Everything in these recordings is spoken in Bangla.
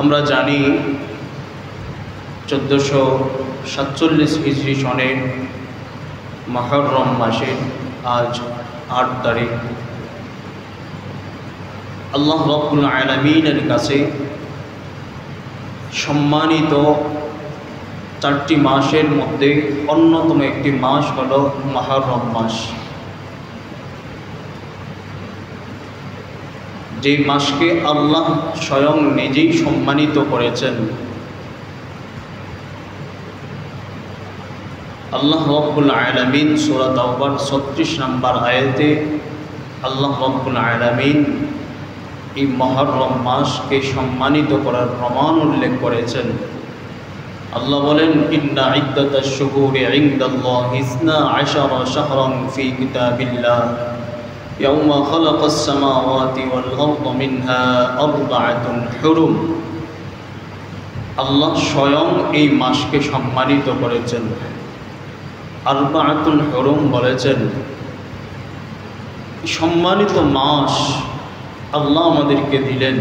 আমরা জানি 1447 হিজরি সনের মুহররম মাসের আজ 8 তারিখ। আল্লাহ রাব্বুল আলামিনের কাছে সম্মানিত 4টি মাসের মধ্যে অন্যতম একটি মাস হলো মুহররম মাস। যে মাসকে আল্লাহ স্বয়ং নিজেই সম্মানিত করেছেন। আল্লাহ রাব্বুল আলামিন সূরা তাওবার 36 নম্বর আয়াতে আল্লাহ রাব্বুল আলামিন এই মুহররম মাসকে সম্মানিত করার প্রমাণ উল্লেখ করেছেন। আল্লাহ বলেন, ইন্না ইদ্দাতাশ শুহুরি ইনদাল্লাহি 12 শাহরান ফি কিতাবিল্লাহ ইয়াওমা খালাকাস সামাওয়াতি ওয়াল আরদা মিনহা আরবাআতুন হুরুম। আল্লাহ স্বয়ং এই মাসকে সম্মানিত করেছেন। আরবাআতুন হুরুম বলেছেন, সম্মানিত মাস আল্লাহ আমাদেরকে দিলেন।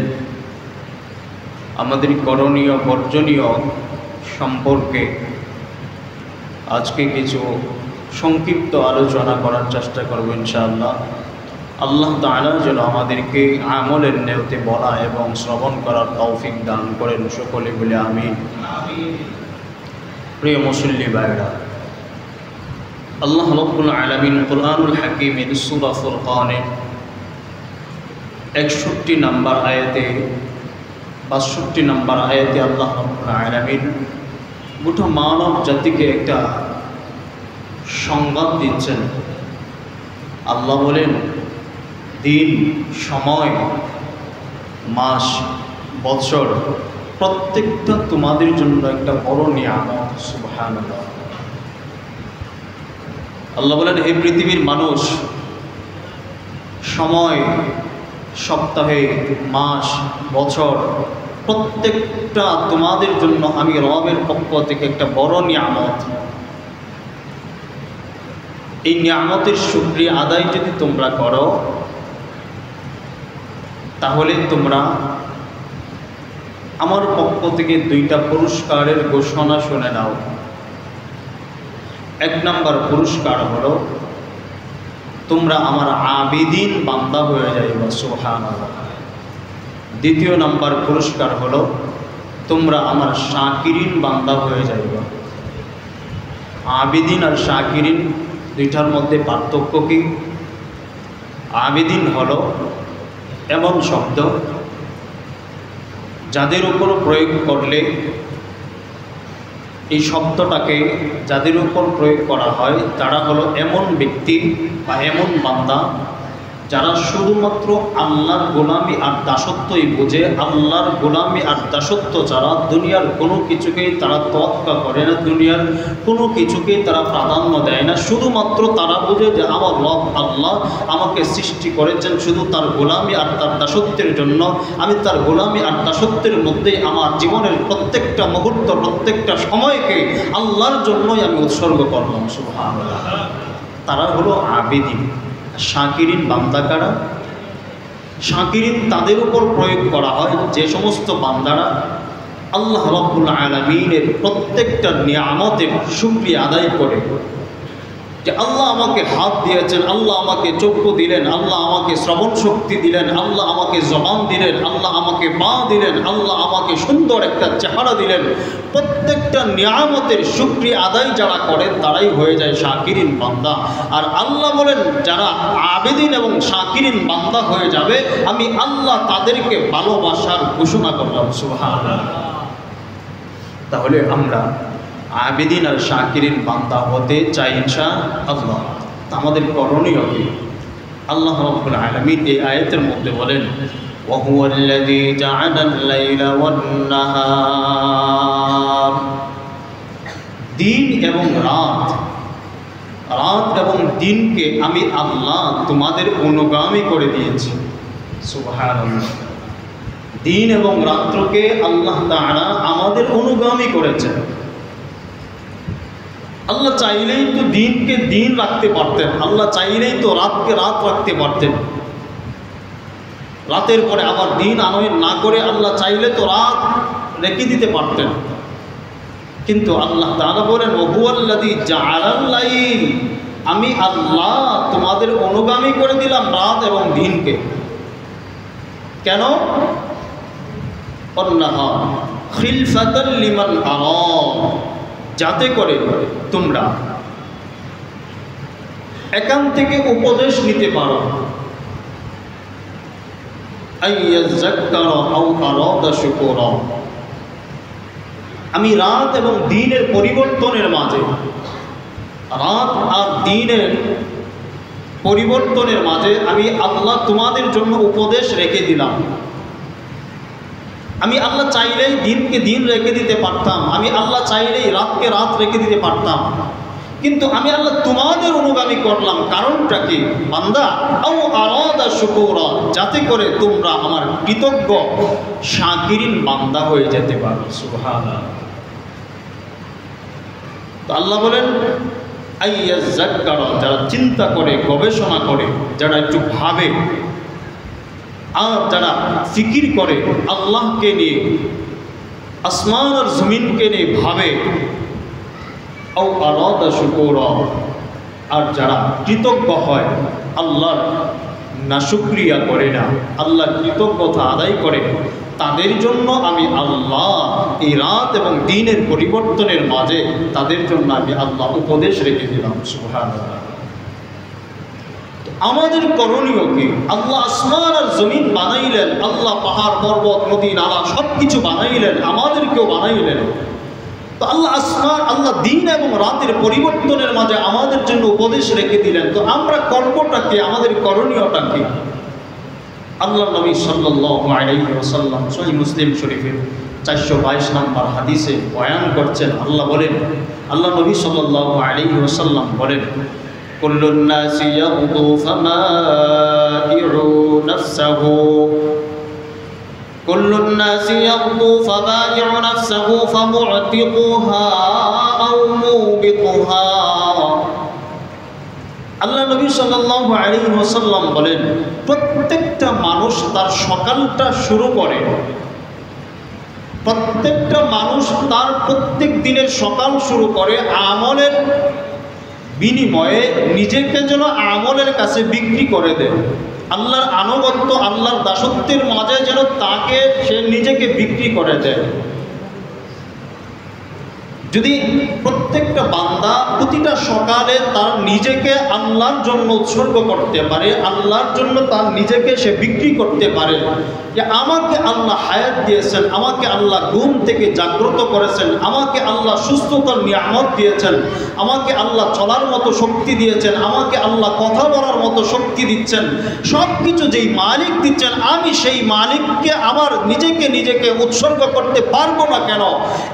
আমাদের করণীয় বর্জনীয় সম্পর্কে আজকে কিছু সংক্ষিপ্ত আলোচনা করার চেষ্টা করব ইনশাআল্লাহ। আল্লাহ তাআলা যেন আমাদেরকে আমলের নিয়তে বলা এবং শ্রবণ করার তৌফিক দান করেন, সকলে বলে আমিন। প্রিয় মুসল্লি ভাইরা, আল্লাহ রাব্বুল আলামিন কুরআনুল হাকীমের সূরা ফুরকানের 61 নম্বর আয়াতে 62 নম্বর আয়াতে আল্লাহ রাব্বুল আলামিন গোটা মানব জাতিকে একটা সংবাদ দিচ্ছেন। আল্লাহ বলেন, দিন, সময়, মাস, বছর প্রত্যেকটা তোমাদের জন্য একটা বড় নিয়ামত। সুবহানাল্লাহ। আল্লাহ বলেন, হে পৃথিবীর মানুষ, সময়, সপ্তাহে, মাস, বছর প্রত্যেকটা তোমাদের জন্য আমি রবের পক্ষ থেকে একটা বড় নিয়ামত। এই নিয়ামতের শুকরিয়া আদায় যদি তোমরা করো, তাহলে তোমরা আমার পক্ষ থেকে 2টা পুরস্কারের ঘোষণা শুনে নাও। 1 নম্বর পুরস্কার হলো তোমরা আমার আবিদিন বান্দা হয়ে যাইবা। সুবহানাল্লাহ। 2য় নম্বর পুরস্কার হলো তোমরা আমার শাকিরিন বান্দা হয়ে যাইবা। আবিদিন আর শাকিরিন দুইটার মধ্যে পার্থক্য কি? আবিদিন হলো এমন শব্দ যাদের উপর প্রয়োগ করলে, এই শব্দটাকে যাদের উপর প্রয়োগ করা হয় তারা হলো এমন ব্যক্তি বা এমন বান্দা যারা শুধুমাত্র আল্লাহর গোলামি আর দাসত্বই বোঝে। আল্লাহর গোলামি আর দাসত্ব ছাড়া দুনিয়ার কোনো কিছুকেই তারা তোয়াক্কা করে না, দুনিয়ার কোনো কিছুকেই তারা প্রাধান্য দেয় না। শুধুমাত্র তারা বোঝে যে আমার রব আল্লাহ আমাকে সৃষ্টি করেছেন শুধু তার গোলামি আর তার দাসত্বের জন্য। আমি তার গোলামি আর দাসত্বের মধ্যেই আমার জীবনের প্রত্যেকটা মুহূর্ত, প্রত্যেকটা সময়কে আল্লাহর জন্যই আমি উৎসর্গ করলাম। সুবহানাল্লাহ। তারা হলো আবিদিন। শাকিরিন বান্দা কারা? শাকিরিন তাদের উপর প্রয়োগ করা হয় যে সমস্ত বান্দারা আল্লাহ রাব্বুল আলামিনের প্রত্যেকটা নিয়ামতের শুকরিয়া আদায় করে। যে আল্লাহ আমাকে হাত দিয়েছেন, আল্লাহ আমাকে চক্ষু দিলেন, আল্লাহ আমাকে শ্রবণ শক্তি দিলেন, আল্লাহ আমাকে জবান দিলেন, আল্লাহ আমাকে পা দিলেন, আল্লাহ আমাকে সুন্দর একটা চেহারা দিলেন। প্রত্যেকটা নিয়ামতের শুকরিয়া আদায় যারা করেন তারাই হয়ে যায় শাকিরিন বান্দা। আর আল্লাহ বলেন, যারা আবেদিন এবং শাকিরিন বান্দা হয়ে যাবে আমি আল্লাহ তাদেরকে ভালোবাসার ঘোষণা করলাম। সুবহানাল্লাহ। তাহলে আমরা আবেদিন আর শাকিরিন বান্দা হতে চাই ইনশাআল্লাহ। আমাদের করণীয় কি? আল্লাহ রাব্বুল আলামিন এই আয়াতের মধ্যে বলেন, ওয়াহুয়াল্লাযী জাআলাল লাইলা ওয়ান নাহার। দিন এবং রাত, রাত এবং দিনকে আমি আল্লাহ তোমাদের অনুগামী করে দিয়েছি। সুবহানাল্লাহ। দিন এবং রাত্রকে আল্লাহ তাআলা আমাদের অনুগামী করেছেন। আল্লাহ চাইলেই তো দিনকে দিন রাখতে পারতেন, আল্লাহ চাইলেই তো রাতকে রাত রাখতে পারতেন। রাতের পরে আবার দিন আনয়ন না করে আল্লাহ চাইলে তো রাত রেখে দিতে পারতেন, কিন্তু আল্লাহ তাআলা বলেন ওহুয়াল্লাযী জাআলাল লাইল, আমি আল্লাহ তোমাদের অনুগামী করে দিলাম রাত এবং দিনকে। কেন? অন্নাহার খিলফাতাল লিমান আরাদ, যাতে করে তোমরা একান থেকে উপদেশ নিতে পারো। আইয়াযাক্কারা আও আরাদা শুকুরা, আমি রাত এবং দিনের পরিবর্তনের মাঝে, রাত আর দিনের পরিবর্তনের মাঝে আমি আল্লাহ তোমাদের জন্য উপদেশ রেখে দিলাম। আমি আল্লাহ চাইলেই দিনকে দিন রেখে দিতে পারতাম, আমি আল্লাহ চাইলেই রাতকে রাত রেখে দিতে পারতাম, কিন্তু আমি আল্লাহ তোমাদের অনুগামী করলাম। কারণটা কি? বান্দা আও আরাদা শুকুরা, যাতে করে তোমরা আমার কৃতজ্ঞ শাকিরিন বান্দা হয়ে যেতে পারো। সুবহানাল্লাহ। তো আল্লাহ বলেন আইয়াযাক্কারা, যারা চিন্তা করে, গবেষণা করে, যারা একটু ভাবে, আর যারা ফিকির করে আল্লাহকে নিয়ে, আসমান আর জমিনকে নিয়ে ভাবে, আও আরাদা শুকুরা, আর যারা কৃতজ্ঞ হয়, আল্লাহর নাশুকরিয়া করে না, আল্লাহর কৃতজ্ঞতা আদায় করে, তাদের জন্য আমি আল্লাহ এই রাত এবং দিনের পরিবর্তনের মাঝে তাদের জন্য আমি আল্লাহ উপদেশ রেখে দিলাম। সুবহানাল্লাহ। আমাদের করণীয় কি? আল্লাহ আসমান আর জমিন বানাইলেন, আল্লাহ পাহাড় পর্বত নদী নালা সব কিছু বানাইলেন, আমাদেরকেও বানাইলেন। তো আল্লাহ আসমান, আল্লাহ দিন এবং রাতের পরিবর্তনের মাঝে আমাদের জন্য উপদেশ রেখে দিলেন। তো আমরা করবটা কি? আমাদের করণীয়টা কি? আল্লাহ নবী সাল্লাল্লাহু আলাইহি ওয়াসাল্লাম সহিহ মুসলিম শরীফের 422 নম্বর হাদিসে বয়ান করছেন। আল্লাহ বলেন, আল্লাহ নবী সাল্লাল্লাহু আলাইহি ওয়াসাল্লাম বলেন, কুল্লুন নাসি ইয়াগদু ফামাইউ নাফসাহু, কুল্লুন নাসি ইয়াগদু ফামাইউ নাফসাহু ফামু'তিকুহা আও মুবিকুহা। আল্লাহ নবী সাল্লাল্লাহু আলাইহি ওয়াসাল্লাম বলেন, প্রত্যেকটা মানুষ তার সকালটা শুরু করে, প্রত্যেকটা মানুষ তার প্রত্যেক দিনের সকাল শুরু করে আমলের বিনিময়ে নিজেকে যেন আমলের কাছে বিক্রি করে দেয়। আল্লাহর আনুগত্য, আল্লাহর দাসত্বের মাঝে যেন তাকে সে নিজেকে বিক্রি করে দেয়। যদি প্রত্যেকটা বান্দা প্রতিটা সকালে তার নিজেকে আল্লাহর জন্য উৎসর্গ করতে পারে, আল্লাহর জন্য তার নিজেকে সে বিক্রি করতে পারে, যে আমাকে আল্লাহ হায়াত দিয়েছেন, আমাকে আল্লাহ ঘুম থেকে জাগ্রত করেছেন, আমাকে আল্লাহ সুস্থতার নিয়ামত দিয়েছেন, আমাকে আল্লাহ চলার মতো শক্তি দিয়েছেন, আমাকে আল্লাহ কথা বলার মতো শক্তি দিচ্ছেন, সব কিছু যেই মালিক দিচ্ছেন, আমি সেই মালিককে আমার নিজেকে উৎসর্গ করতে পারবো না কেন?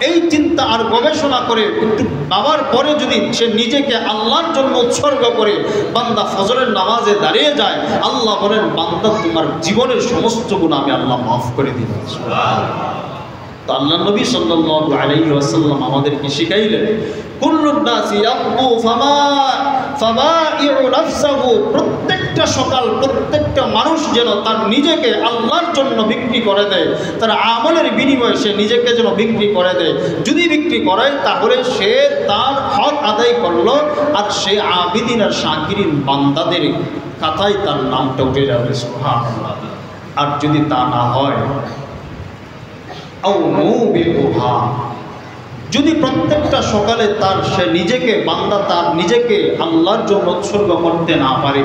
এই চিন্তা আর গবেষণা করে একটু বাবার পরে যদি সে নিজেকে আল্লাহর জন্য উৎসর্গ করে বান্দা ফজরের নামাজে দাঁড়িয়ে যায়, আল্লাহ বলেন, বান্দা তোমার জীবনের সমস্ত গুনাহ আমি আল্লাহ মাফ করে দিব। তো আল্লাহ নবী সাল্লাল্লাহু আলাইহি ওয়াসাল্লাম আমাদেরকে শিখাইলেন, কুল্লুন নাসি ইয়াগদু ফামাইউ নাফসাহু, প্রত্যেকটা সকাল প্রত্যেকটা মানুষ যেন তার নিজেকে আল্লাহর জন্য বিক্রি করে দেয়, তার আমলের বিনিময়ে সে নিজেকে যেন বিক্রি করে দেয়। যদি বিক্রি করে তাহলে সে তার হক আদায় করলো, আর সে আবিদিন আর শাকিরিন বান্দাদের কাতায় তার নামটা উঠে যাবে। সুবহানাল্লাহ। আর যদি তা না হয়, আও মুবিকুহা, যদি প্রত্যেকটা সকালে তার সে নিজেকে বান্দা তার নিজেকে আল্লাহর জন্য উৎসর্গ করতে না পারে,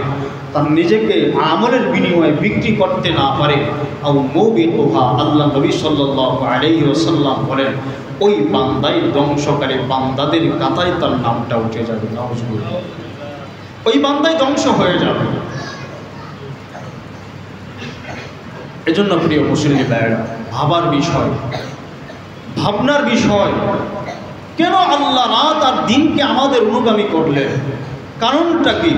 তার নিজেকে আমলের বিনিময়ে বিক্রি করতে না পারে, আও মুবিকুহা, আল্লাহ নবী সাল্লাল্লাহু আলাইহি ওয়াসাল্লাম বলেন, ওই বান্দাই ধ্বংসকারী বান্দাদের কাতায় তার নামটা উঠে যাবে। নাউজুবিল্লাহ। ওই বান্দাই ধ্বংস হয়ে যাবে। এজন্য প্রিয় মুসলিম ভাইয়েরা, ভাবার বিষয়, ভাবনার বিষয়, কেন আল্লাহ রাত আর দিনকে আমাদের অনুগামী করলেন? কারণটা কি?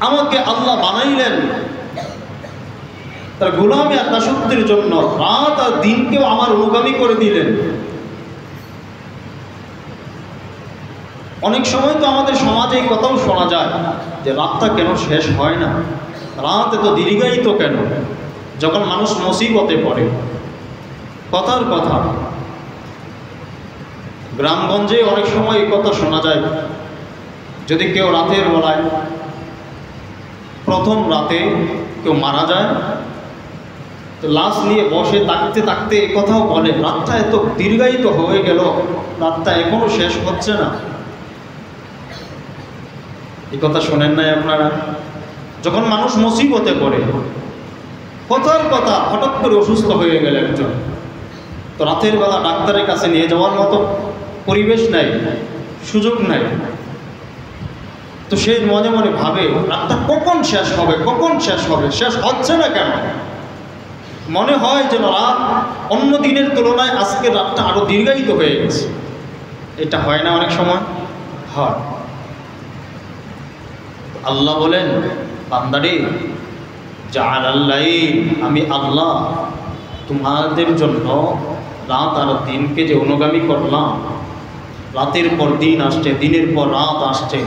আমাকে আল্লাহ বানাইলেন তার গোলামি আর দাসত্বের জন্য, রাত আর দিনকেও আমার অনুগামী করে দিলেন। অনেক সময় তো আমাদের সমাজে এই কথাও শোনা যায় যে রাতটা কেন শেষ হয় না, রাত এত দীর্ঘায়িত কেন? যখন মানুষ মুসিবতে পড়ে, কথার কথা গ্রামগঞ্জে অনেক সময় এই কথা শোনা যায়, যদি কেউ রাতের বেলায় প্রথম রাতে কেউ মারা যায়, তো লাশ নিয়ে বসে তাকতে তাকতে এ কথাও বলে, রাতটা এত দীর্ঘায়িত হয়ে গেল, রাতটা এখনো শেষ হচ্ছে না। এই কথা শোনেন নাই আপনারা? যখন মানুষ মুসিবতে পড়ে, কথার কথা হঠাৎ করে অসুস্থ হয়ে গেল একজন, তো রাতের বেলা ডাক্তারের কাছে নিয়ে যাওয়ার মতো পরিবেশ নাই, সুযোগ নাই, তো সে মনে মনে ভাবে রাতটা কখন শেষ হবে, কখন শেষ হবে, শেষ হচ্ছে না কেন? মনে হয় যেন রাত অন্য দিনের তুলনায় আজকের রাতটা আরো দীর্ঘায়িত হয়ে গেছে। এটা হয় না অনেক সময়? হয়। আল্লাহ বলেন, বান্দারে জাআলাল্লাইল, আমি আল্লাহ তোমাদের জন্য রাত আর দিনকে যে অনুগামী করলাম, রাতের পর দিন আসছে, দিনের পর রাত আসছে,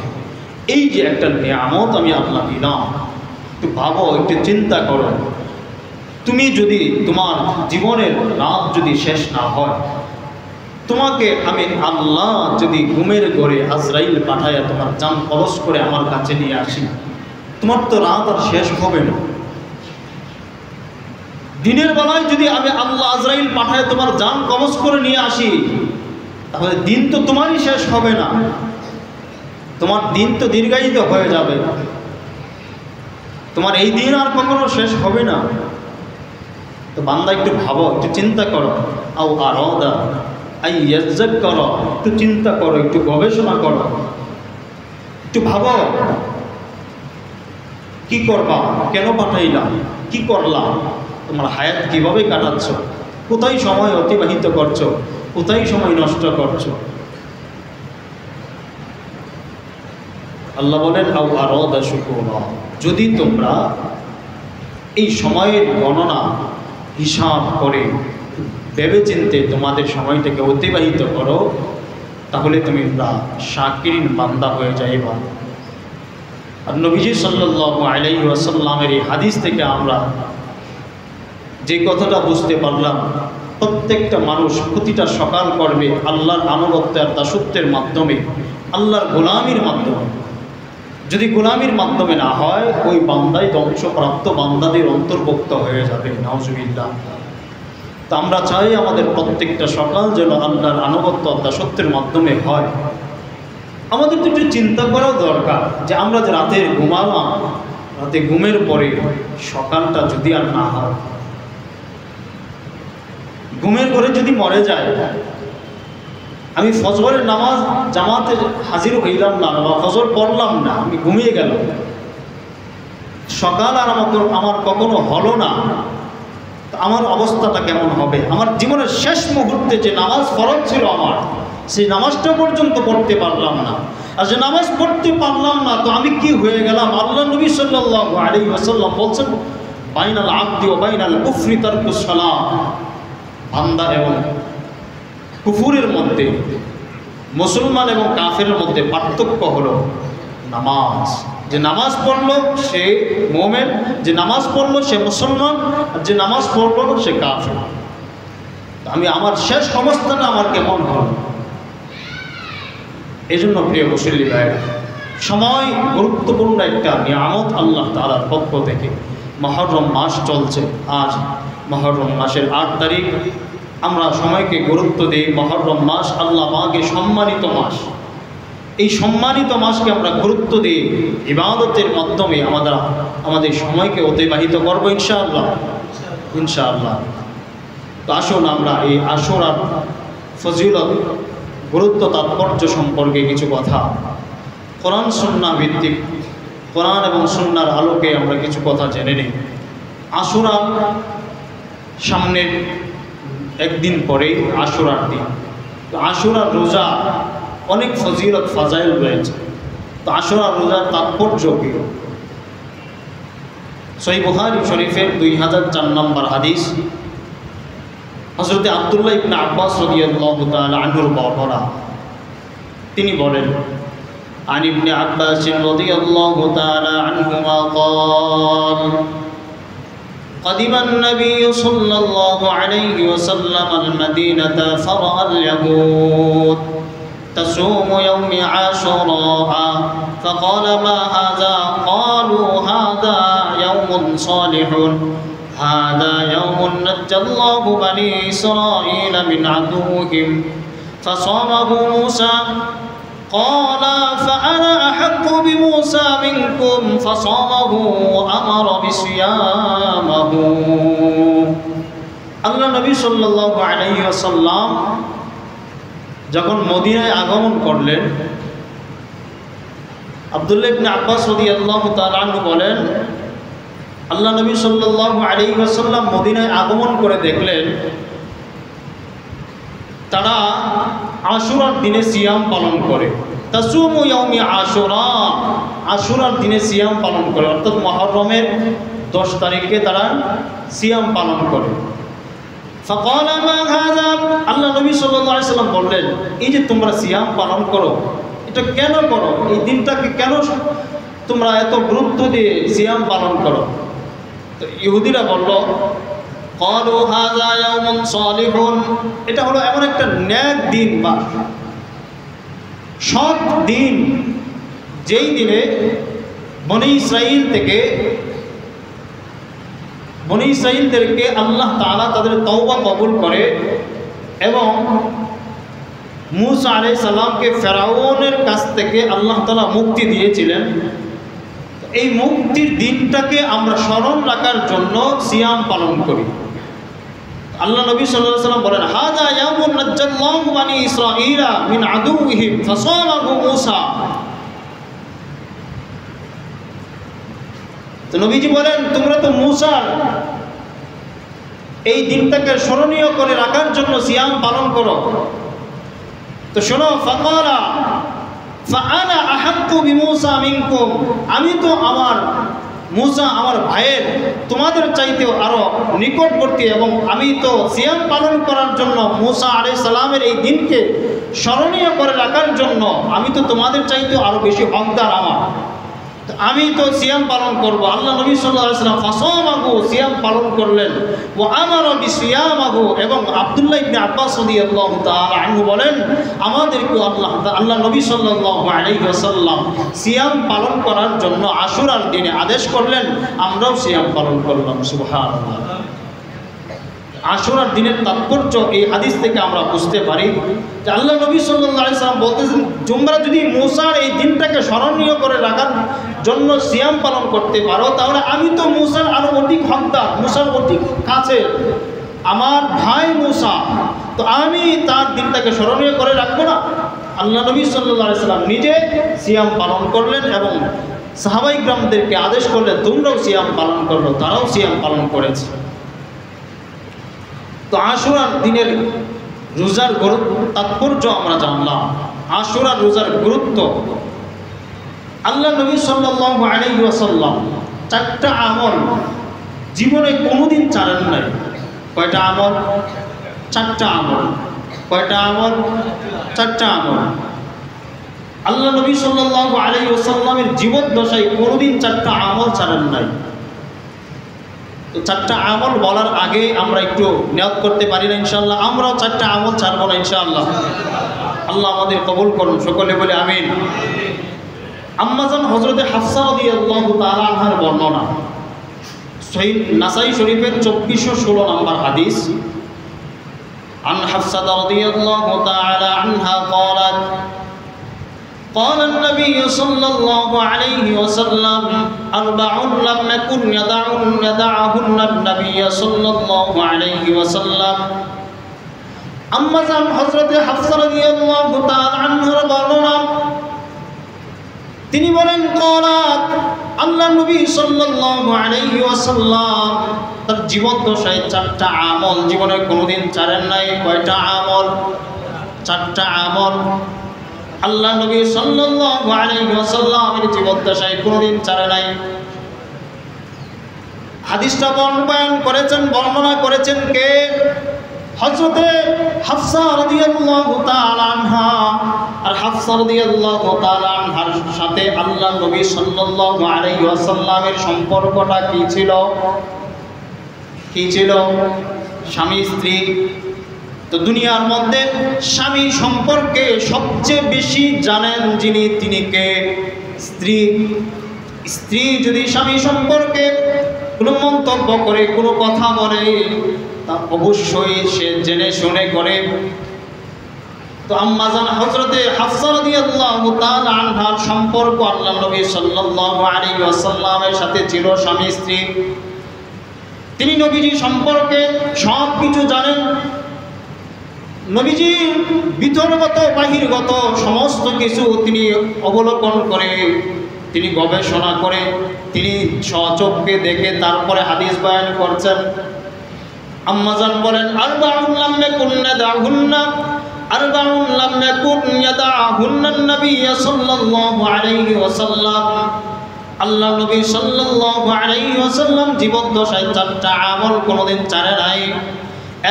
এই যে একটা নিয়ামত আমি আল্লাহ দিলাম, একটু ভাবো, একটু চিন্তা করো। তুমি যদি তোমার জীবনের রাত যদি শেষ না হয়, তোমাকে আমি আল্লাহ যদি ঘুমের ঘরে আজরাইল পাঠাইয়া তোমার জান কবজ করে আমার কাছে নিয়ে আসি, তোমার তো রাত আর শেষ হবে না। দিনের বেলায় যদি আমি আল্লাহ আজরাইল পাঠায় তোমার জান কবজ করে নিয়ে আসি, তাহলে দিন তো তোমারই শেষ হবে না, তোমার দিন তো দীর্ঘায়িত হয়ে যাবে, তোমার এই দিন আর কখনো শেষ হবে না। তো বান্দা একটু ভাবো, একটু চিন্তা করো, আও আরাদা আই ইয়াযাক্কারা, একটু চিন্তা করো, একটু গবেষণা করো, একটু ভাবো কি করবা, কেন পাঠাইলাম, কি করলাম, তোমার হায়াত কিভাবে কাটাচ্ছ, কোথায় সময় অতিবাহিত করছো, কোথায় সময় নষ্ট করছো। আল্লাহ বলেন, আও আরাদা শুকুরা, যদি তোমরা এই সময়ের গণনা হিসাব করে ভেবেচিন্তে তোমাদের সময়টাকে অতিবাহিত করো, তাহলে তুমি শাকিরিন বান্দা হয়ে যাইবা। আর নবীজি সাল্লাল্লাহু আলাইহি ওয়াসাল্লামের এই হাদিস থেকে আমরা যে কথাটা বুঝতে পারলাম, প্রত্যেকটা মানুষ প্রতিটা সকাল করবে আল্লাহর আনুগত্য আর দাসত্বের মাধ্যমে, আল্লাহর গোলামির মাধ্যমে। যদি গোলামির মাধ্যমে না হয়, ওই বান্দাই ধ্বংসপ্রাপ্ত বান্দাদের অন্তর্ভুক্ত হয়ে যাবে, নাউজুবিল্লাহ। তা আমরা চাই আমাদের প্রত্যেকটা সকাল যেন আল্লাহর আনুগত্য দাসত্বের মাধ্যমে হয়। আমাদের তো একটু চিন্তা করাও দরকার যে আমরা যে রাতে ঘুমালাম, রাতে ঘুমের পরে সকালটা যদি আর না হয়, ঘুমের ঘরে যদি মরে যায়, আমি ফজরের নামাজ জামাতে হাজির হইলাম না বা ফজর পড়লাম না, আমি ঘুমিয়ে গেলাম, সকাল আর আমার কখনো হলো না, আমার অবস্থাটা কেমন হবে? আমার জীবনের শেষ মুহূর্তে যে নামাজ ফরজ ছিল আমার, সেই নামাজটা পর্যন্ত পড়তে পারলাম না। আর যে নামাজ পড়তে পারলাম না, তো আমি কি হয়ে গেলাম? আল্লাহ নবী সাল্লাল্লাহু আলাইহি ওয়াসাল্লাম বলছেন, বাইনাল আবদি ওয়া বাইনাল কুফরি তারকুস সালাত, বান্দা এবং কুফুরের মধ্যে, মুসলমান এবং কাফেরের মধ্যে পার্থক্য হলো নামাজ। যে নামাজ পড়লো সে মুমিন, যে নামাজ পড়লো সে মুসলমান, আর যে নামাজ পড়লো না সে কাফের। আমি আমার শেষ অবস্থাটা আমার কেমন হল? এই জন্য প্রিয় মুসল্লি ভাইরা, সময় গুরুত্বপূর্ণ একটা নিয়ামত আল্লাহ তাআলার পক্ষ থেকে। মুহররম মাস চলছে, আজ মুহররম মাসের 8 তারিখ। আমরা সময়কে গুরুত্ব দিই, মুহররম মাস আল্লাহ পাকের সম্মানিত মাস। এই সম্মানিত মাসকে আমরা গুরুত্ব দিই, ইবাদতের মাধ্যমে আমাদের সময়কে অতিবাহিত করবো ইনশাআল্লাহ, ইনশাআল্লাহ। তো আসুন আমরা এই আশুরার ফজিলত, গুরুত্ব, তাৎপর্য সম্পর্কে কিছু কথা কোরআন সুন্নাহ ভিত্তিক, কোরআন এবং সুন্নাহর আলোকে আমরা কিছু কথা জেনে নিই। আশুরা সামনের একদিন পরেই আশুরার দিন। তো আশুরার রোজা অনেক ফজিলত ফাজাইল রয়েছে। তো আশুরার রোজার তাৎপর্য কি? সহিহ বুখারী শরীফের 2004 নম্বর হাদিস, হযরত আব্দুল্লাহ ইবনে আব্বাস রাদিয়াল্লাহু তাআলা আনহুর বর্ণনা। তিনি বলেন, আন ইবনে আব্বাস রাদিয়াল্লাহু তাআলা আনহুমা قال قدم النبي صلى الله عليه وسلم المدينة فرأى اليهود تصوم يوم عاشوراء فقال ما هذا؟ قالوا هذا يوم صالح هذا يوم نجى الله بني إسرائيل من عدوهم فصامه موسى قال فأنا أحق بموسى منكم فصامه وأمر بصيامه আল্লাহ নবী সাল্লাল্লাহু আলাইহি ওয়াসাল্লাম যখন মদিনায় আগমন করলেন, আব্দুল্লাহ ইবনে আব্বাস রাদিয়াল্লাহু তাআলা আনহু বলেন, আল্লাহ নবী সাল্লাল্লাহু আলাইহি ওয়াসাল্লাম মদিনায় আগমন করে দেখলেন তারা আশুরার দিনে সিয়াম পালন করে। তাসুমু ইয়াউমি আশুরা, আশুরার দিনে সিয়াম পালন করে, অর্থাৎ মুহররমের 10 তারিখে তারা সিয়াম পালন করে। ফাকালা মা হাযা, আল্লাহ নবী সাল্লাল্লাহু আলাইহি ওয়াসাল্লাম বললেন, এই যে তোমরা সিয়াম পালন করো, এটা কেন করো? এই দিনটাকে কেন তোমরা এত গুরুত্ব দিয়ে সিয়াম পালন করো? তো ইহুদিরা বলল, ক্বালু হাযা ইয়াউমুন সালিহুন, এটা হলো এমন একটা নেক দিন বা সৎ দিন, যেই দিনে বনি ইসরাঈলদেরকে আল্লাহ তাআলা তাদের তওবা কবুল করে এবং মূসা আলাইহিস সালামকে ফেরাউনের কাছ থেকে আল্লাহ তাআলা মুক্তি দিয়েছিলেন। এই মুক্তির দিনটাকে আমরা স্মরণ রাখার জন্য সিয়াম পালন করি। আল্লাহ নবী সাল্লাল্লাহু আলাইহি ওয়াসাল্লাম বলেন, হাযা ইয়াউমুন নাজ্জাল্লাহু বানি ইসরাঈলা মিন আদুওয়িহিম ফাসামাহু মূসা। তো নবীজি বলেন, তোমরা তো মূসার এই দিনটাকে স্মরণীয় করে রাখার জন্য সিয়াম পালন করো। তো শোনো, ফাকালা ফাআনা আহাক্কু বিমূসা মিনকুম, আমি তো আমার মূসা আমার ভাইয়ের তোমাদের চাইতেও আরো নিকটবর্তী, এবং আমি তো সিয়াম পালন করার জন্য মূসা আলাইহিস সালামের এই দিনকে স্মরণীয় করে রাখার জন্য আমি তো তোমাদের চাইতেও আরো বেশি হকদার আমার, আমি তো সিয়াম পালন করব। আল্লাহ নবী সাল্লাল্লাহু আলাইহি ওয়াসাল্লাম ফাসামাহু, সিয়াম পালন করলেন, ওয়া আমারা বিসিয়ামাহু, এবং আব্দুল্লাহ ইবনে আব্বাস রাদিয়াল্লাহু তাআলা আনহু বলেন, আমাদেরকে আল্লাহ নবী সাল্লাল্লাহু আলাইহি ওয়াসাল্লাম সিয়াম পালন করার জন্য আশুরার দিনে আদেশ করলেন, আমরাও সিয়াম পালন করলাম। সুবহানাল্লাহ। আশুরার দিনের তাৎপর্য এই হাদিস থেকে আমরা বুঝতে পারি যে আল্লাহ নবী সাল্লাল্লাহু আলাইহি ওয়াসাল্লাম বলতেছেন, তোমরা যদি মূসার এই দিনটাকে স্মরণীয় করে রাখার জন্য সিয়াম পালন করতে পারো, তাহলে আমি তো মূসার আরো অধিক হকদার, মূসার অধিক কাছে আমার ভাই মূসা, তো আমি তার দিনটাকে স্মরণীয় করে রাখবো না? আল্লাহ নবী সাল্লাল্লাহু আলাইহি ওয়াসাল্লাম নিজে সিয়াম পালন করলেন এবং সাহাবায়ে কিরামদেরকে আদেশ করলেন, তোমরাও সিয়াম পালন করো, তারাও সিয়াম পালন করেছে। তো আশুরার দিনের রোজার তাৎপর্য আমরা জানলাম, আশুরার রোজার গুরুত্ব। আল্লাহ নবী সাল্লাল্লাহু আলাইহি ওয়াসাল্লাম 4টা আমল জীবনে কোনোদিন ছাড়েন নাই। কয়টা আমল? 4টা আমল। কয়টা আমল? 4টা আমল। আল্লাহ নবী সাল্লাল্লাহু আলাইহি ওয়াসাল্লামের জীবদ্দশায় কোনোদিন 4টা আমল ছাড়েন নাই। তো 4টা আমল বলার আগে আমরা একটু নিয়ত করতে পারি না ইনশাআল্লাহ? আমরাও 4টা আমল ছাড়বো না ইনশাআল্লাহ। আল্লাহ আমাদের কবুল করুন, সকলে বলে আমিন। আম্মাজান হযরতে হাফসা রাদিয়াল্লাহু তাআলা আনহার বর্ণনা, সহিহ নাসাই শরীফের 2416 নম্বর হাদিস। আন হাফসা রাদিয়াল্লাহু তাআলা আনহা قالت قال النبي صلى الله عليه وسلم 4 لم يكن يدعهن النبي صلى الله عليه وسلم। আম্মাজান হযরতে হাফসা রাদিয়াল্লাহু তাআলা আনহার বর্ণনা, তিনি বলেন, قالت, আল্লাহ নবী সাল্লাল্লাহু আলাইহি ওয়াসাল্লাম তার জীবদ্দশায় 4টা আমল জীবনে কোনোদিন ছাড়েন নাই। কয়টা আমল? 4টা আমল আল্লাহ নবী সাল্লাল্লাহু আলাইহি ওয়াসাল্লামের জীবদ্দশায় কোনোদিন ছাড়ে নাই। হাদিসটা বর্ণনা করেছেন কে? হযরতে হাফসা রাদিয়াল্লাহু তাআলা আনহা। আর হাফসা রাদিয়াল্লাহু তাআলা আনহার সাথে আল্লাহ নবী সাল্লাল্লাহু আলাইহি ওয়াসাল্লামের সম্পর্কটা কি ছিল? কি ছিল? স্বামী স্ত্রী। তো দুনিয়ার মধ্যে স্বামী সম্পর্কে সবচেয়ে বেশি জানেন যিনি, তিনি কে? স্ত্রী। স্ত্রী যদি স্বামী সম্পর্কে কোনো মন্তব্য করে, কোনো কথা বলে, তা অবশ্যই সে জেনে শুনে করে। তো আম্মাজান হযরতে হাফসা রাদিয়াল্লাহু তাআলা আনহার সম্পর্ক আল্লাহর নবী সাল্লাল্লাহু আলাইহি ওয়াসাল্লামের সাথে ছিল স্বামী স্ত্রী। তিনি নবীজি সম্পর্কে সব কিছু জানেন। নবীজি ভিতরগত বাহিরগত সমস্ত কিছু তিনি অবলোকন করে, তিনি গবেষণা করে, তিনি স্বচক্ষে দেখে তারপরে হাদিস বয়ান করছেন। আম্মাজান বলেন, আরবাউন লাম ইয়াকুন ইয়াদাহুন্না, আরবাউন লাম ইয়াকুন ইয়াদাহুন্না নবী সাল্লাল্লাহু আলাইহি ওয়াসাল্লাম। আল্লাহ নবী সাল্লাল্লাহু আলাইহি ওয়াসাল্লাম জীবদ্দশায় 4টা আমল কোনোদিন ছাড়ে নাই।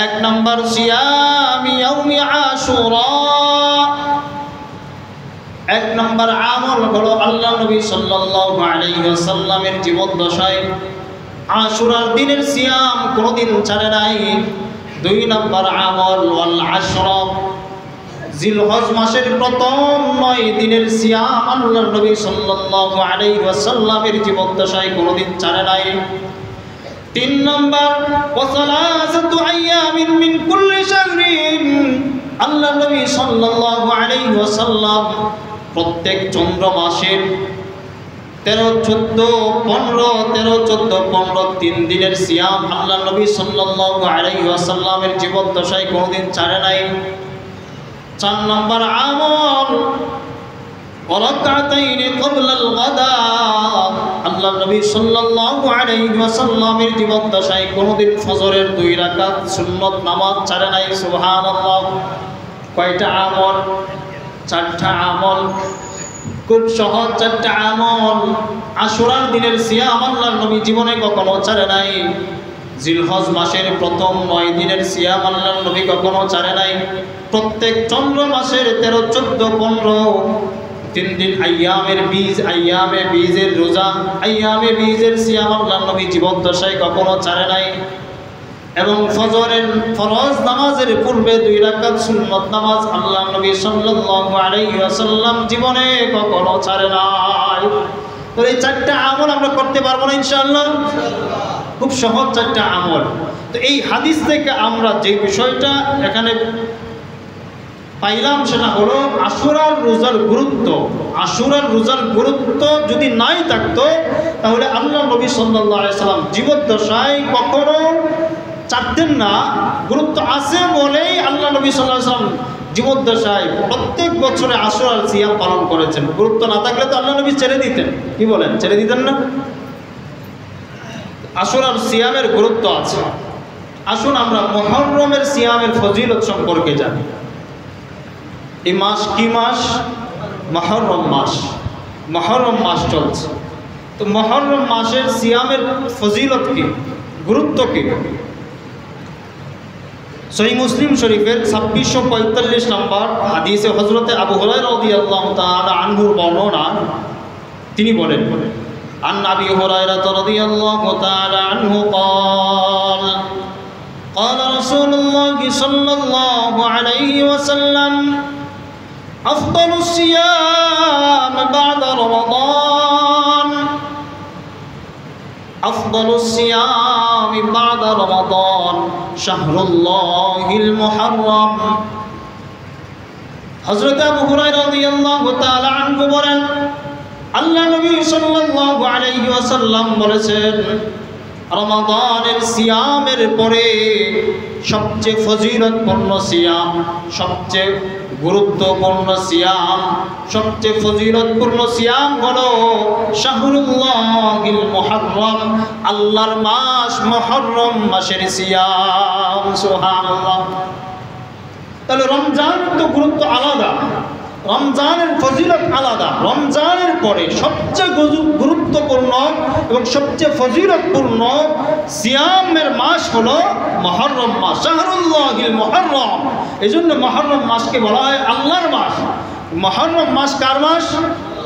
1 নম্বর সিয়াম ইয়াউমি আশুরা। 1 নম্বর আমল হলো আল্লাহ নবী সাল্লাল্লাহু আলাইহি ওয়াসাল্লামের জীবদ্দশায় আশুরার দিনের সিয়াম কোনোদিন ছাড়ে নাই। 2 নম্বর আমল ওয়াল আশরা, জিলহজ মাসের প্রথম 9 দিনের সিয়াম আল্লাহ নবী সাল্লাল্লাহু আলাইহি ওয়াসাল্লামের জীবদ্দশায় কোনোদিন ছাড়ে নাই। 3 নম্বর ওয়াসালাসাতু আইয়ামিন মিন কুল্লি শাহরিন। আল্লাহ নবী সাল্লাল্লাহু আলাইহি ওয়াসাল্লাম প্রত্যেক চন্দ্র মাসের 13, 14, 15, 13, 14, 15 3 দিনের সিয়াম আল্লাহ নবী সাল্লাল্লাহু আলাইহি ওয়াসাল্লামের জীবদ্দশায় কোনোদিন ছাড়ে নাই। 4 নম্বর আমল রাকাতাইন ক্বাবলাল গাদা। আল্লাহ নবী সাল্লাল্লাহু আলাইহি ওয়াসাল্লামের জীবদ্দশায় কোনোদিন ফজরের 2 রাকাত সুন্নত নামাজ ছাড়ে নাই। সুবহানাল্লাহ। কয়টা আমল? 4টা আমল। খুব সহজ 4টা আমল। আশুরার দিনের সিয়াম আল্লাহ নবী জীবনে কখনো ছাড়ে নাই। জিলহজ মাসের প্রথম 9 দিনের সিয়াম আল্লাহ নবী কখনো ছাড়ে নাই। প্রত্যেক চন্দ্র মাসের 13, 14, 15 3 দিন আইয়ামের বীজ, আইয়ামে বীজের রোজা, আইয়ামে বীজের সিয়াম আল্লাহ নবী জীবদ্দশায় কখনো ছাড়ে নাই। এবং ফজরের ফরজ নামাজের পূর্বে 2 রাকাত সুন্নত নামাজ আল্লাহ নবী সাল্লাল্লাহু আলাইহি ওয়াসাল্লাম জীবনে কখনো ছাড়ে নাই। তো এই 4টা আমল আমরা করতে পারবো না ইনশাআল্লাহ? খুব সহজ 4টা আমল। তো এই হাদিস থেকে আমরা যে বিষয়টা এখানে পাইলাম সেটা হলো আশুরার রোজার গুরুত্ব। আশুরার রোজার গুরুত্ব যদি নাই থাকতো তাহলে আল্লাহ নবী সাল্লাল্লাহু আলাইহি ওয়াসাল্লাম জীবদ্দশায় কখনো ছাড়তেন না। গুরুত্ব আছে বলেই আল্লাহ নবী সাল্লাল্লাহু আলাইহি ওয়াসাল্লাম জীবদ্দশায় প্রত্যেক বছরে আশুরার সিয়াম পালন করেছেন। গুরুত্ব না থাকলে তো আল্লাহ নবী ছেড়ে দিতেন। কি বলেন, ছেড়ে দিতেন না? আশুরার সিয়ামের গুরুত্ব আছে। আসুন আমরা মুহররমের সিয়ামের ফজিলত সম্পর্কে জানি। এই মাস কি মাস? মুহররম মাস। মুহররম মাস চলছে। তো মুহররম মাসের সিয়ামের ফজিলত কি, গুরুত্ব কি? সহিহ মুসলিম শরীফের 2645 নম্বর হাদিসে হযরতে আবু হুরায়রা রাদিয়াল্লাহু তাআলা আনহুর বর্ণনা, তিনি বলেন, আন আবি হুরায়রা রাদিয়াল্লাহু তাআলা আনহু قال قال رسول الله صلى الله عليه وسلم أفضل الصيام بعد رمضان أفضل الصيام بعد رمضان شهر الله المحرم। হযরত আবু হুরায়রা রাদিয়াল্লাহু তাআলা আনহু বলেন, আল্লাহ নবী সাল্লাল্লাহু আলাইহি ওয়াসাল্লাম বলেছেন, রমাদানের সিয়ামের পরে সবচেয়ে ফজিলতপূর্ণ সিয়াম, সবচেয়ে গুরুত্বপূর্ণ সিয়াম, সবচেয়ে ফজিলতপূর্ণ সিয়াম হলো শাহরুল্লাহিল মুহররম, আল্লাহর মাস মুহররম মাসের সিয়াম। সুবহানাল্লাহ। তাহলে রমজান তো গুরুত্ব আলাদা, রমজানের ফজিলত আলাদা। রমজানের পরে সবচেয়ে গুরুত্বপূর্ণ এবং সবচেয়ে ফজিলতপূর্ণ সিয়ামের মাস হলো মুহররম মাস, শাহরুল্লাহিল মুহররম। এই জন্য মুহররম মাসকে বলা হয় আল্লাহর মাস। মুহররম মাস কার মাস?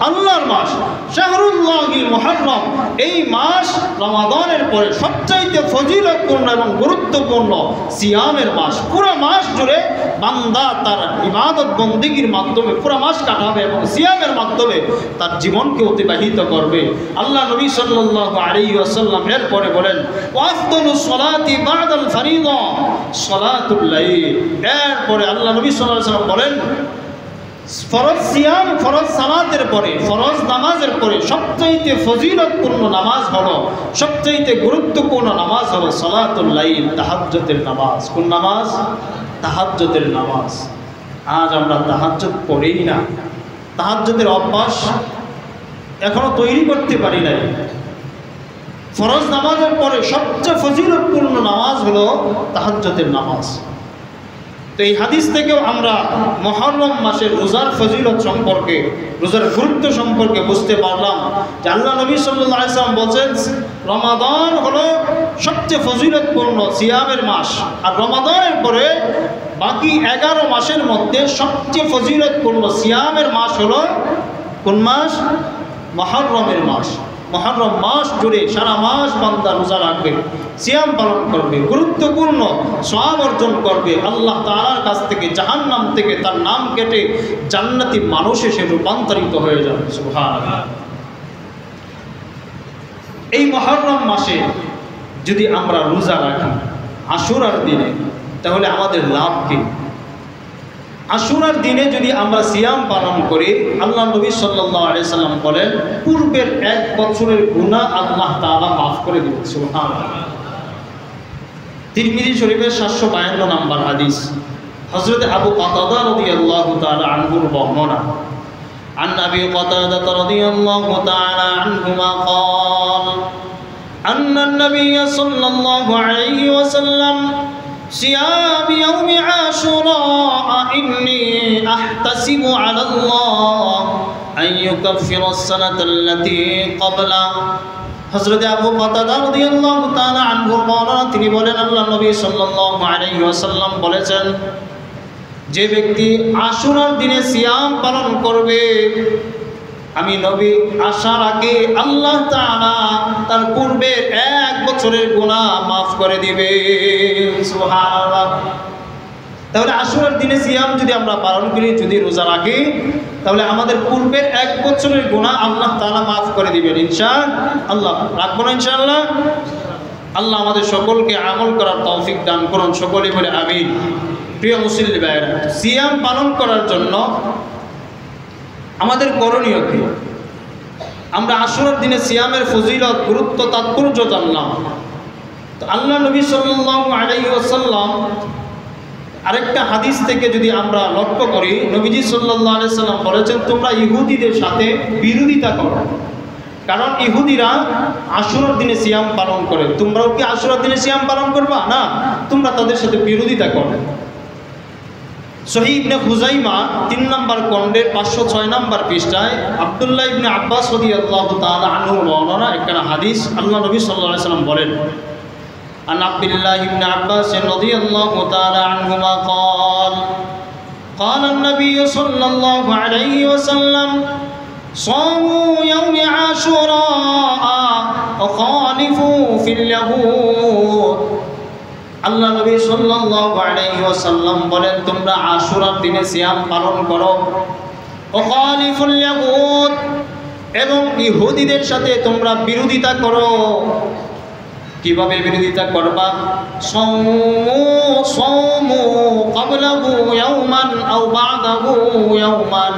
আল্লাহর মাস, শাহরুল্লাহিল মুহাররম। এই মাস রমাদানের পরে সবচাইতে ফজিলতপূর্ণ এবং গুরুত্বপূর্ণ সিয়ামের মাস। পুরো মাস জুড়ে বান্দা তার ইবাদত বন্দেগীর মাধ্যমে পুরো মাস কাটাবে এবং সিয়ামের মাধ্যমে তার জীবনকে অতিবাহিত করবে। আল্লাহ নবী সাল্লাল্লাহু আলাইহি ওয়াসাল্লাম এরপরে বলেন, ওয়াফদালুস সালাতি বা'দাল ফরিদা সালাতুল লাইল। এরপরে আল্লাহ নবী সাল্লাল্লাহু আলাইহি ওয়াসাল্লাম বলেন, ফরজ সিয়াম, ফরজ সালাতের পরে, ফরজ নামাজের পরে সবচাইতে ফজিলতপূর্ণ নামাজ হলো, সবচাইতে গুরুত্বপূর্ণ নামাজ হলো সালাতুল লাইল, তাহাজ্জুদের নামাজ। কোন নামাজ? তাহাজ্জুদের নামাজ। আজ আমরা তাহাজ্জুদ পড়েই না, তাহাজ্জুদের অভ্যাস এখনো তৈরি করতে পারি নাই। ফরজ নামাজের পরে সবচেয়ে ফজিলতপূর্ণ নামাজ হলো তাহাজ্জুদের নামাজ। তো এই হাদিস থেকেও আমরা মুহররম মাসের রোজার ফজিলত সম্পর্কে, রোজার গুরুত্ব সম্পর্কে বুঝতে পারলাম যে আল্লাহ নবী সাল্লাল্লাহু আলাইহি ওয়াসাল্লাম বলেন রমাদান হলো সবচেয়ে ফজিলতপূর্ণ সিয়ামের মাস, আর রমাদানের পরে বাকি 11 মাসের মধ্যে সবচেয়ে ফজিলতপূর্ণ সিয়ামের মাস হলো কোন মাস? মুহররমের মাস। মুহররম মাস জুড়ে সারা মাস বান্দা রোজা রাখবে, সিয়াম পালন করবে, গুরুত্বপূর্ণ সওয়াব অর্জন করবে। আল্লাহ তাআলার কাছ থেকে, জাহান্নাম থেকে তার নাম কেটে জান্নাতি মানুষে সে রূপান্তরিত হয়ে যাবে। সুবহানাল্লাহ। এই মুহররম মাসে যদি আমরা রোজা রাখি আশুরার দিনে, তাহলে আমাদের লাভ কি? আশুরার দিনে যদি আমরা সিয়াম পালন করি, আল্লাহ নবী সাল্লাল্লাহু আলাইহি সাল্লাম বলেন পূর্বের 1 বছরের গুনাহ আল্লাহ তাআলা মাফ করে দিবেন। সুবহানাল্লাহ। তিরমিজি শরীফের 752 নম্বর হাদিস, হযরত আবু কাতাদা রাদিয়াল্লাহু তাআলা আনহুর বর্ণনা। عن أبي قتادة رضي الله تعالى عنهما قال أن النبي صلى الله عليه وسلم صيام يوم عاشوراء إني أحتسب على الله أن يكفر السنة التي قبله। হযরত আবু কাতাদা রাদিয়াল্লাহু তাআলা আনহু বর্ণনা, তিনি বলেন আল্লাহ নবী সাল্লাল্লাহু আলাইহি ওয়াসাল্লাম বলেছেন, যে ব্যক্তি আশুরার দিনে সিয়াম পালন করবে, আমি নবী আসার আগে আল্লাহ তাআলা তার পূর্বের 1 বছরের গুনাহ মাফ করে দিবে। সুবহানাল্লাহ। তাহলে আশুরার দিনে সিয়াম যদি আমরা পালন করি, যদি রোজা রাখি, তাহলে আমাদের পূর্বের 1 বছরের গুনাহ আল্লাহ তাআলা মাফ করে দিবেন ইনশাআল্লাহ। রাখবো না ইনশাআল্লাহ? আল্লাহ আমাদের সকলকে আমল করার তৌফিক দান করুন, সকলে বলে আমিন। প্রিয় মুসলিম ভাইরা, সিয়াম পালন করার জন্য আমাদের করণীয় কি? আমরা আশুরার দিনে সিয়ামের ফজিলত, গুরুত্ব, তাৎপর্য জানলাম। তো আল্লাহ নবী সাল্লাল্লাহু আলাইহি ওয়াসাল্লাম আরেকটা হাদিস থেকে যদি আমরা লক্ষ্য করি, নবীজি সাল্লাল্লাহু আলাইহি সাল্লাম বলেছেন, তোমরা ইহুদিদের সাথে বিরোধিতা করো, কারণ ইহুদিরা আশুরার দিনে সিয়াম পালন করে। তোমরাও কি আশুরার দিনে সিয়াম পালন করবা? না, তোমরা তাদের সাথে বিরোধিতা করো। সহিহ ইবনে খুজাইমা 3 নম্বর খণ্ডের 506 নম্বর পৃষ্ঠায় আব্দুল্লাহ ইবনে আব্বাস রাদিয়াল্লাহু তাআলা আনহু বর্ণনা একটা হাদিস, আল্লাহ নবী সাল্লাল্লাহু আলাইহি সাল্লাম বলেন, আন আব্দুল্লাহ ইবনে আব্বাস রাদিয়াল্লাহু তাআলা আনহুমা قال قال النبي صلى الله عليه وسلم صوموا يوم عاشوراء وخالفوا في اليهود। আল্লাহ নবী সাল্লাল্লাহু আলাইহি ওয়াসাল্লাম বলেন, তোমরা আশুরার দিনে সিয়াম পালন করো, ওয়াখালিফুল ইয়াহুদ, এবং ইহুদিদের সাথে তোমরা বিরোধিতা করো। কিভাবে বিরোধিতা করবা? সাওমু ক্বাবলাহু ইয়াওমান আও বা'দাহু ইয়াওমান।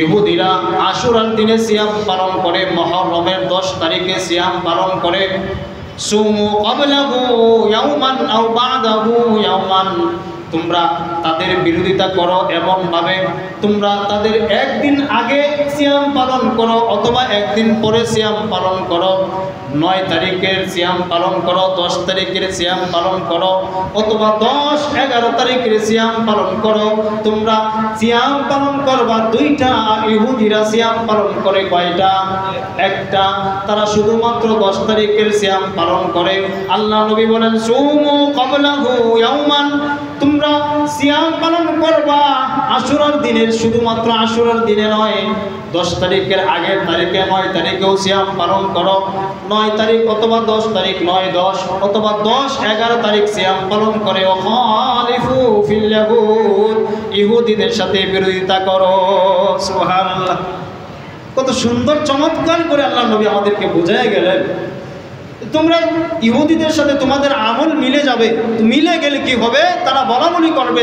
ইহুদিরা আশুরার দিনে সিয়াম পালন করে, মুহররমের 10 তারিখে সিয়াম পালন করে। সুমু ক্বাবলাহু ইয়াওমান আও বা'দাহু ইয়াওমান, তোমরা তাদের বিরোধিতা করো এমনভাবে তোমরা তাদের একদিন আগে সিয়াম পালন করো অথবা একদিন পরে সিয়াম পালন করো। 9 তারিখের সিয়াম পালন করো, 10 তারিখের সিয়াম পালন করো, অথবা 10, 11 তারিখের সিয়াম পালন করো। তোমরা সিয়াম পালন করবা 2টা। ইহুদিরা সিয়াম পালন করে কয়টা? 1টা। তারা শুধুমাত্র 10 তারিখের সিয়াম পালন করে। আল্লাহ নবী বলেন, সুমু ক্বাবলাহু ইয়াওমান তোমরা সিয়াম পালন করবা আশুরার দিনের, শুধুমাত্র আশুরার দিনে নয়, 10 তারিখের আগের তারিখে 9 তারিখেও সিয়াম পালন করো। 9 তারিখ অথবা 10 তারিখ, 9, 10 অথবা 10, 11 তারিখ সিয়াম পালন করে খালিফু ফিল ইয়াহুদ, ইহুদিদের সাথে বিরোধিতা করো। সুবহানাল্লাহ, কত সুন্দর চমৎকার করে আল্লাহ নবী আমাদেরকে বোঝায় গেলেন। তোমরা ইহুদিদের সাথে তোমাদের আমল মিলে যাবে, মিলে গেলে কি হবে, তারা বলা বলি করবে,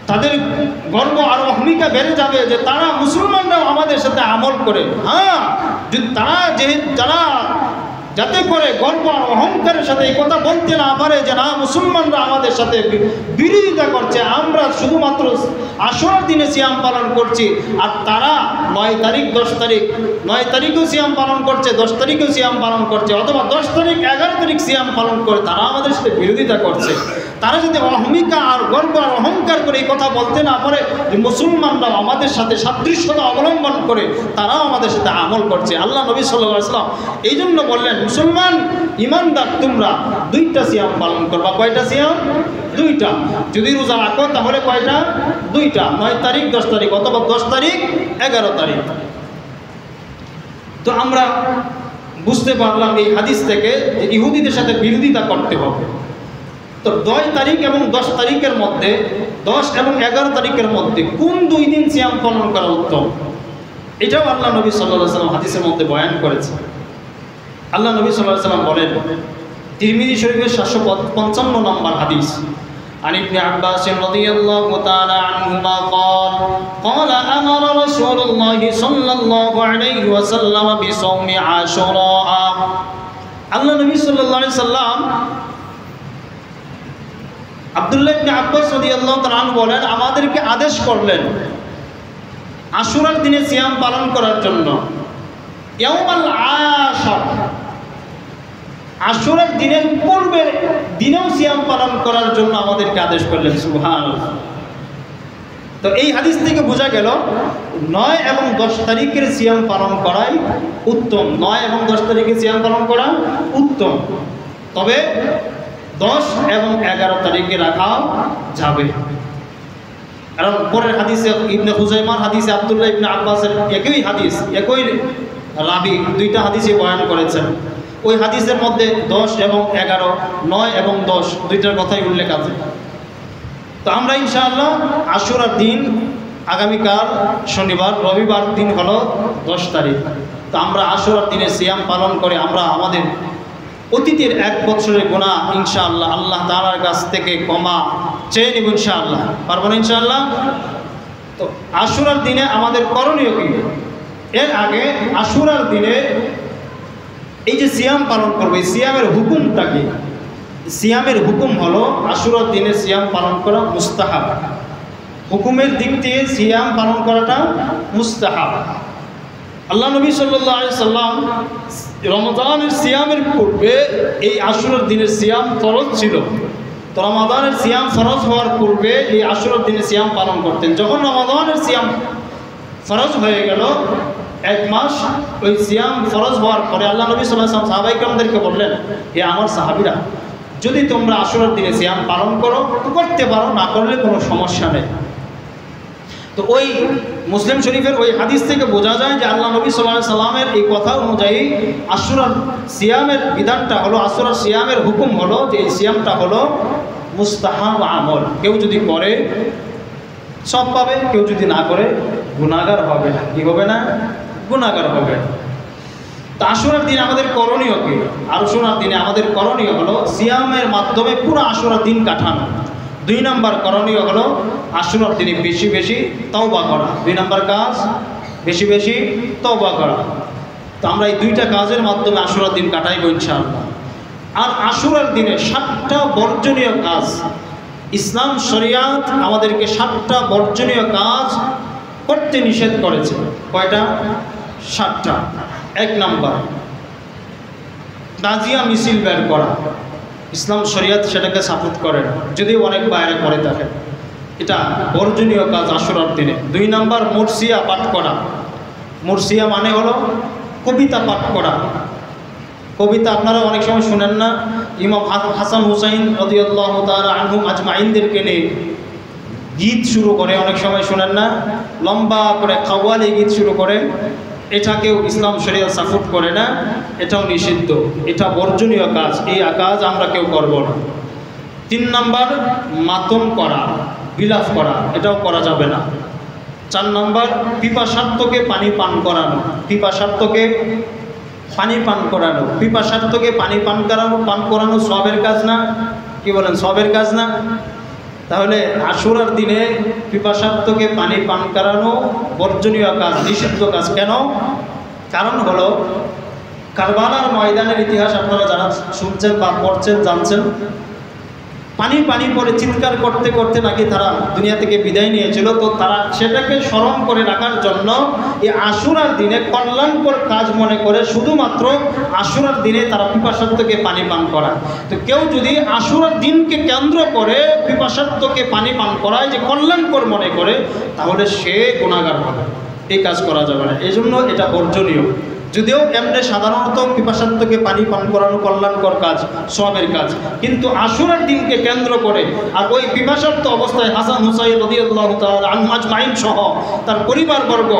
তাদের গর্ব আর অহমিকা বেড়ে যাবে যে তারা মুসলমানরাও আমাদের সাথে আমল করে। হ্যাঁ, যদি যারা যাতে করে গর্ব আর অহংকারের সাথে এই কথা বলতে না পারে যে না, মুসলমানরা আমাদের সাথে বিরোধিতা করছে, আমরা শুধুমাত্র আশুরার দিনে সিয়াম পালন করছি, আর তারা 9 তারিখ 10 তারিখ, 9 তারিখেও সিয়াম পালন করছে, 10 তারিখেও সিয়াম পালন করছে, অথবা 10 তারিখ 11 তারিখ সিয়াম পালন করে তারা আমাদের সাথে বিরোধিতা করছে। তারা যদি অহমিকা আর গর্ব আর অহংকার করে এই কথা বলতে না পারে যে মুসলমানরা আমাদের সাথে সাদৃশ্যতা অবলম্বন করে তারাও আমাদের সাথে আমল করছে, আল্লাহ নবী সাল্লাল্লাহু আলাইহি ওয়াসাল্লাম এই জন্য বললেন, মুসলমান ইমানদার তোমরা 2টা সিয়াম পালন করবা। কয়টা সিয়াম? 2টা। যদি রোজা রাখো তাহলে কয়টা? 2টা, 9 তারিখ 10 তারিখ অথবা 10 তারিখ 11 তারিখ। তো আমরা বুঝতে পারলাম এই হাদিস থেকে যে ইহুদিদের সাথে বিরোধিতা করতে হবে। তো 9 তারিখ এবং 10 তারিখের মধ্যে, 10 এবং 11 তারিখের মধ্যে কোন 2 দিন সিয়াম পালন করা উত্তম, এটাও আল্লাহ নবী সাল্লাল্লাহু আলাইহি ওয়াসাল্লাম হাদিসের মধ্যে বয়ান করেছেন। আল্লাহ নবী সাল্লাল্লাহু আলাইহি ওয়াসাল্লাম বলেন, তিরমিজি শরীফের 755 নম্বর হাদিস, عن ابن عباس رضي الله تعالى عنهما قال أمر رسول الله صلى الله عليه وسلم بصوم عاشوراء। আল্লাহ নবী সাল্লাল্লাহু আলাইহি ওয়াসাল্লাম আব্দুল্লাহ ইবনে আব্বাস রাদিয়াল্লাহু তাআলা আনহু বলেন, আমাদেরকে আদেশ করলেন আশুরার দিনে সিয়াম পালন করার জন্য। ইয়াউমাল আশর, আশুরার দিনের পূর্বের দিনেও সিয়াম পালন করার জন্য আমাদেরকে আদেশ করলেন। সুবহানাল্লাহ। তো এই হাদিস থেকে বোঝা গেল 9 এবং 10 তারিখের সিয়াম পালন করাই উত্তম। 9 এবং 10 তারিখে সিয়াম পালন করা উত্তম, তবে 10 এবং 11 তারিখে রাখা যাবে। কারণ পরের হাদিসে ইবনে হুজাইমার হাদিসে আব্দুল্লাহ ইবনে আব্বাসের একই হাদিস, একই রাবি 2টা হাদিসে বয়ান করেছেন। ওই হাদিসের মধ্যে 10 এবং 11, 9 এবং 10 2টার কথাই উল্লেখ আছে। তো আমরা ইনশাআল্লাহ আশুরার দিন আগামীকাল শনিবার, রবিবার দিন হলো 10 তারিখ। তো আমরা আশুরার দিনে সিয়াম পালন করে আমরা আমাদের অতীতের 1 বছরের গুনাহ ইনশাআল্লাহ আল্লাহ তাআলার কাছ থেকে ক্ষমা চেয়ে নেব ইনশাআল্লাহ। পারবো না ইনশাআল্লাহ? তো আশুরার দিনে আমাদের করণীয় কি? এর আগে আশুরার দিনে এই যে সিয়াম পালন করবে, সিয়ামের হুকুমটা কি? সিয়ামের হুকুম হলো আশুরার দিনে সিয়াম পালন করা মুস্তাহাব। হুকুমের দিক থেকে সিয়াম পালন করাটা মুস্তাহাব। আল্লাহ নবী সাল্লাল্লাহু আলাইহি সাল্লাম রমজানের সিয়ামের পূর্বে এই আশুরার দিনের সিয়াম ফরজ ছিল। তো রমাদানের সিয়াম ফরজ হওয়ার পূর্বে এই আশুরার দিনে সিয়াম পালন করতেন। যখন রমাদানের সিয়াম ফরজ হয়ে গেল 1 মাস, ওই সিয়াম ফরজ হওয়ার পরে আল্লাহ নবী সাল্লাল্লাহু আলাইহি ওয়াসাল্লাম সাহাবায়ে কেরামদেরকে বললেন, হে আমার সাহাবীরা, যদি তোমরা আশুরার দিনে সিয়াম পালন করো তো করতে পারো, না করলে কোনো সমস্যা নেই। তো ওই মুসলিম শরীফের ওই হাদিস থেকে বোঝা যায় যে আল্লাহ নবী সাল্লাল্লাহু আলাইহি সাল্লামের এই কথা অনুযায়ী আশুরার সিয়ামের বিধানটা হলো, আশুরার সিয়ামের হুকুম হলো যে এই সিয়ামটা হলো মুস্তাহাব আমল। কেউ যদি করে সব পাবে, কেউ যদি না করে গুনাহগার হবে না। কি হবে না? গুনাহগার হবে। তো আশুরার দিনে আমাদের করণীয় কি? আশুরার দিনে আমাদের করণীয় হলো সিয়ামের মাধ্যমে পুরো আশুরার দিন কাটানো। 2 নম্বর করণীয় হলো আশুরার দিনে বেশি বেশি তওবা করা। 2 নম্বর কাজ বেশি বেশি তওবা করা। তো আমরা এই 2টা কাজের মাধ্যমে আশুরার দিন কাটাইব ইনশাআল্লাহ। আর আশুরার দিনে 7টা বর্জনীয় কাজ, ইসলাম শরিয়াত আমাদেরকে 7টা বর্জনীয় কাজ করতে নিষেধ করেছে। কয়টা? 7টা। 1 নম্বর, তাজিয়া মিছিল বের করা। ইসলাম শরিয়াত সেটাকে সাপোর্ট করে না, যদিও অনেক বাইরে করে থাকে। এটা বর্জনীয় কাজ আশুরার দিনে। 2 নম্বর, মুরসিয়া পাঠ করা। মুরসিয়া মানে হলো কবিতা পাঠ করা। কবিতা আপনারা অনেক সময় শুনেন না, ইমাম হাসান হুসাইন রাদিয়াল্লাহু তাআলা আনহুম আজমাইনদেরকে নিয়ে গীত শুরু করে, অনেক সময় শুনেন না, লম্বা করে কাওয়ালি গীত শুরু করে। এটাকেও ইসলাম শরিয়ত সাপোর্ট করে না, এটাও নিষিদ্ধ, এটা বর্জনীয় কাজ, এই কাজ আমরা কেউ করব না। 3 নাম্বার মাতম করা, বিলাপ করা, এটাও করা যাবে না। 4 নাম্বার পিপাসার্থকে পানি পান করানো, পিপাসার্থকে পানি পান করানো, পিপাসার্থকে পানি পান করানো সওয়াবের কাজ না? কি বলেন, সওয়াবের কাজ না? তাহলে আশুরার দিনে পিপাসার্থকে পানি পান করানো বর্জনীয় কাজ, নিষিদ্ধ কাজ। কেন? কারণ হলো কারবালার ময়দানের ইতিহাস আপনারা যারা শুনছেন বা পড়ছেন জানছেন, পানি পানি করে চিৎকার করতে করতে নাকি তারা দুনিয়া থেকে বিদায় নিয়েছিল। তো তারা সেটাকে স্মরণ করে রাখার জন্য এই আশুরার দিনে কল্যাণকর কাজ মনে করে শুধুমাত্র আশুরার দিনে তারা পিপাসার্থকে পানি পান করা। তো কেউ যদি আশুরার দিনকে কেন্দ্র করে পিপাসার্থকে পানি পান করায় যে কল্যাণকর মনে করে, তাহলে সে গুনাহগার হবে, এই কাজ করা যাবে না। এই জন্য এটা বর্জনীয়। যদিও এমনি সাধারণত পিপাসার্থকে পানি পান করানো কল্যাণকর কাজ, সওয়াবের কাজ, কিন্তু আশুরার দিনকে কেন্দ্র করে আর ওই পিপাসার্থ অবস্থায় হাসান হুসাইন রাদিয়াল্লাহু তাআলা আনহু আজমাইন সহ তার পরিবারবর্গ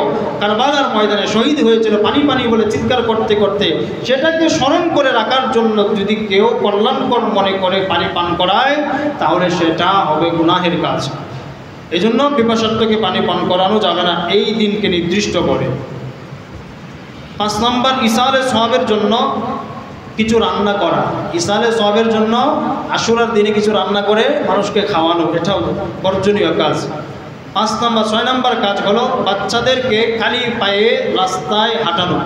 কারবালার ময়দানে শহীদ হয়েছিল, পানি পানি বলে চিৎকার করতে করতে, সেটাকে স্মরণ করে রাখার জন্য যদি কেউ কল্যাণকর মনে করে পানি পান করায়, তাহলে সেটা হবে গুনাহের কাজ। এই জন্য পিপাসার্থকে পানি পান করানো যাবে না, এই দিনকে নির্দিষ্ট করে। 5 নম্বর ইসালে সওয়াবের জন্য কিছু রান্না করা, ইসালে সওয়াবের জন্য আশুরার দিনে কিছু রান্না করে মানুষকে খাওয়ানো, এটাও বর্জনীয় কাজ। 6 নম্বর কাজ হলো বাচ্চাদেরকে খালি পায়ে রাস্তায় হাঁটানো।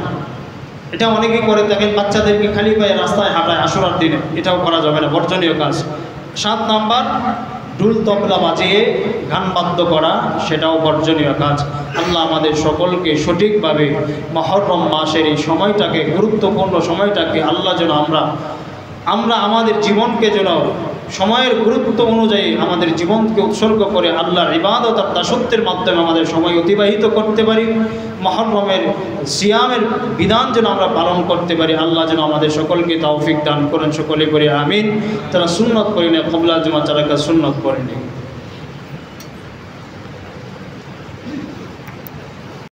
এটা অনেকেই করে থাকেন, বাচ্চাদেরকে খালি পায়ে রাস্তায় হাঁটায় আশুরার দিনে, এটাও করা যাবে না, বর্জনীয় কাজ। 7 নম্বর ঢুল তবলা বাজিয়ে গান বাদ্য করা, সেটাও বর্জনীয় কাজ। আল্লাহ আমাদের সকলকে সঠিকভাবে মুহররম মাসের এই সময়টাকে, গুরুত্বপূর্ণ সময়টাকে আল্লাহ যেন আমরা আমাদের জীবনকে যেন সময়ের গুরুত্ব অনুযায়ী আমাদের জীবনকে উৎসর্গ করে আল্লাহর ইবাদত আর দাসত্বের মাধ্যমে আমাদের সময় অতিবাহিত করতে পারি। মুহররমের সিয়ামের বিধান যেন আমরা পালন করতে পারি। আল্লাহ যেন আমাদের সকলকে তৌফিক দান করেন, সকলে করে আমিন। তারা সুন্নত করি না, কবলা জুমা চালাকা সুন্নত করেনি।